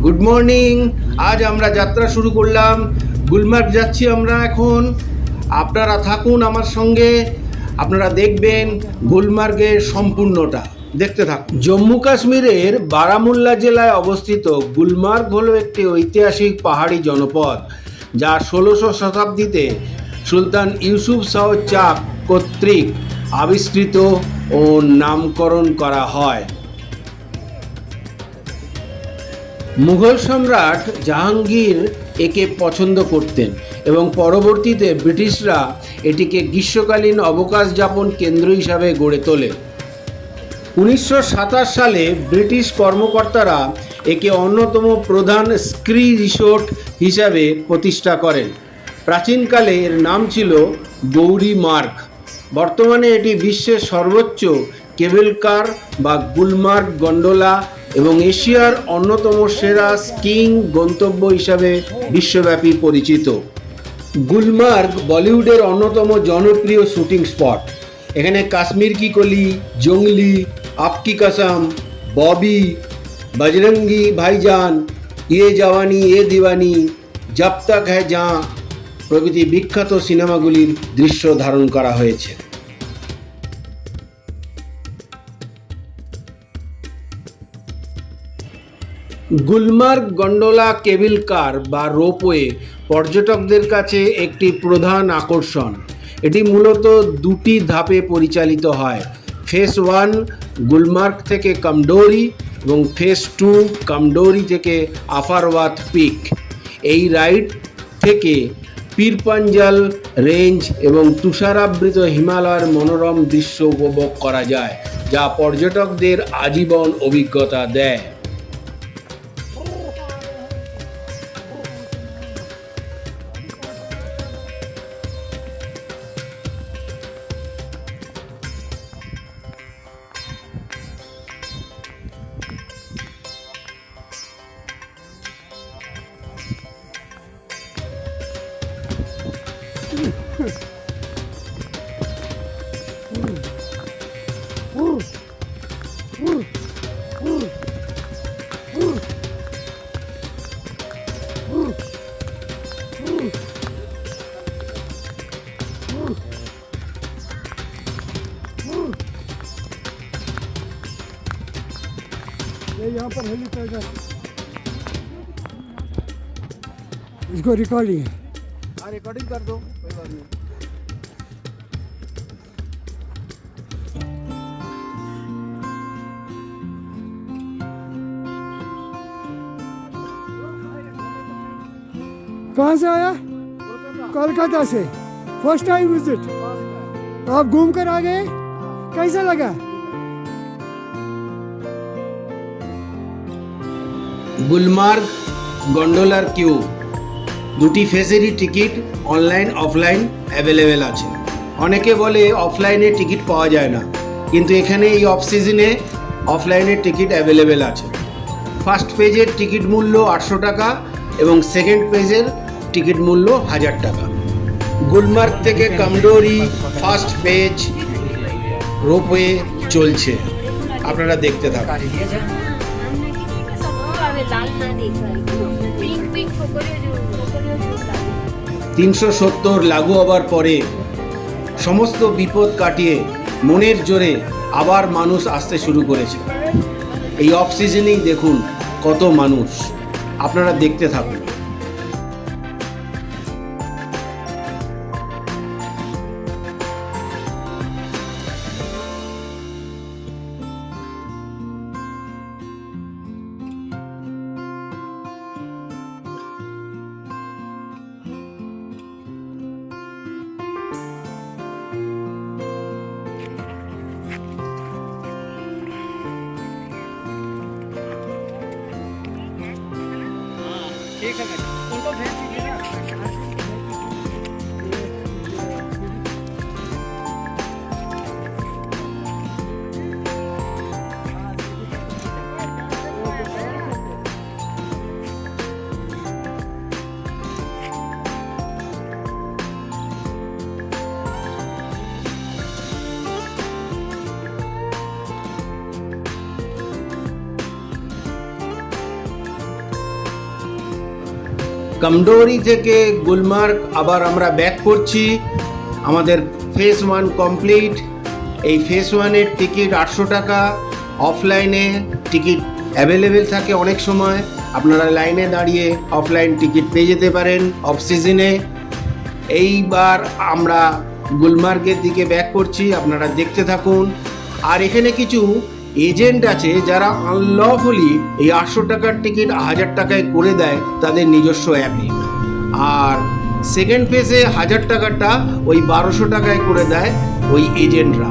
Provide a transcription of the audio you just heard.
Good morning. আজ আমরা যাত্রা শুরু করলাম। গুলমার্গ যাচ্ছি আমরা এখন। আপনারা থাকুন আমার সঙ্গে, আপনারা দেখবেন গুলমার্গের সম্পূর্ণটা। দেখতে থাকুন। জম্মু কাশ্মীরের বারামুল্লা জেলায় অবস্থিত গুলমার্গ হলো একটি ঐতিহাসিক পাহাড়ি জনপদ, যা ১৬০০ শতাব্দীতে সুলতান ইউসুফ শাহ চাক কর্তৃক আবিষ্কৃত ও নামকরণ করা হয়। মুঘল সম্রাট জাহাঙ্গীর একে পছন্দ করতেন এবং পরবর্তীতে ব্রিটিশরা এটিকে গ্রীষ্মকালীন অবকাশ যাপন কেন্দ্র হিসাবে গড়ে তোলে। ১৯২৭ সালে ব্রিটিশ কর্মকর্তারা একে অন্যতম প্রধান স্কি রিসোর্ট হিসাবে প্রতিষ্ঠা করেন। প্রাচীনকালে এর নাম ছিল গৌরী মার্গ। বর্তমানে এটি বিশ্বের সর্বোচ্চ কেবল কার বা গুলমার্গ গন্ডোলা এবং এশিয়ার অন্যতম সেরা স্কিইং গন্তব্য হিসাবে বিশ্বব্যাপী পরিচিত। গুলমার্গ বলিউডের অন্যতম জনপ্রিয় শুটিং স্পট। এখানে কাশ্মীর কি কলি, জঙ্গলি, আপকি কসম, ববি, বজরঙ্গি ভাইজান, ইয়ে জওয়ানি ইয়ে দিওয়ানি, জব তক হ্যায় জাঁ প্রভৃতি বিখ্যাত সিনেমাগুলির দৃশ্য ধারণ করা হয়েছে। গুলমার্গ গন্ডোলা কেবল কার বা রোপওয়ে পর্যটকদের কাছে একটি প্রধান আকর্ষণ। এটি মূলত দুটি ধাপে পরিচালিত হয়। ফেজ 1 গুলমার্গ থেকে কামডোরি এবং ফেজ 2 কামডোরি থেকে আফারওয়াত পিক। এই রাইড থেকে পীরপাঞ্জাল রেঞ্জ এবং তুষারাবৃত হিমালয়ের মনোরম দৃশ্য উপভোগ করা যায়, যা পর্যটকদের আজীবন অভিজ্ঞতা দেয়। यहाँ पर हेलीपैड है, इसको रिकॉर्डिंग है। हाँ, रिकॉर्डिंग कर दो, कोई बात नहीं। कहाँ से आया? कोलकाता से। First time visit? आप घूम कर आ गए, कैसा लगा? গুলমার্গ গন্ডোলার কিউ দুটি ফেজেরই টিকিট অনলাইন অফলাইন অ্যাভেলেবেল আছে। অনেকে বলে অফলাইনে টিকিট পাওয়া যায় না, কিন্তু এখানে এই অফ সিজনে অফলাইনের টিকিট অ্যাভেলেবেল আছে। ফার্স্ট পেজের টিকিট মূল্য ৮০০ টাকা এবং সেকেন্ড পেজের টিকিট মূল্য ১০০০ টাকা। গুলমার্গ থেকে কামডোরি ফার্স্ট পেজ রোপওয়ে চলছে, আপনারা দেখতে থাকুন। ৩৭০ লাগু হবার পরে সমস্ত বিপদ কাটিয়ে মনের জোরে আবার মানুষ আসতে শুরু করেছে। এই অফ সিজনেই দেখুন কত মানুষ, আপনারা দেখতে থাকুন। ठीक है मैडम, उनको भेज दीजिए ना। কামডোরি থেকে গুলমার্গ আবার আমরা ব্যাক করছি। আমাদের ফেজ 1 কমপ্লিট। এই ফেজ 1-এর টিকিট 800 টাকা। অফলাইনে টিকিট অ্যাভেলেবেল থাকে অনেক সময়, আপনারা লাইনে দাঁড়িয়ে অফলাইন টিকিট পেয়ে যেতে পারেন অফ সিজনে। এইবার আমরা গুলমার্গের দিকে ব্যাক করছি, আপনারা দেখতে থাকুন। আর এখানে কিছু এজেন্ট আছে যারা আনলফুলি এই 800 টাকার টিকিট 1000 টাকায় করে দেয় তাদের নিজস্ব অ্যাপে। আর সেকেন্ড ফেজে 1000 টাকাটা ওই 1200 টাকায় করে দেয় ওই এজেন্টরা।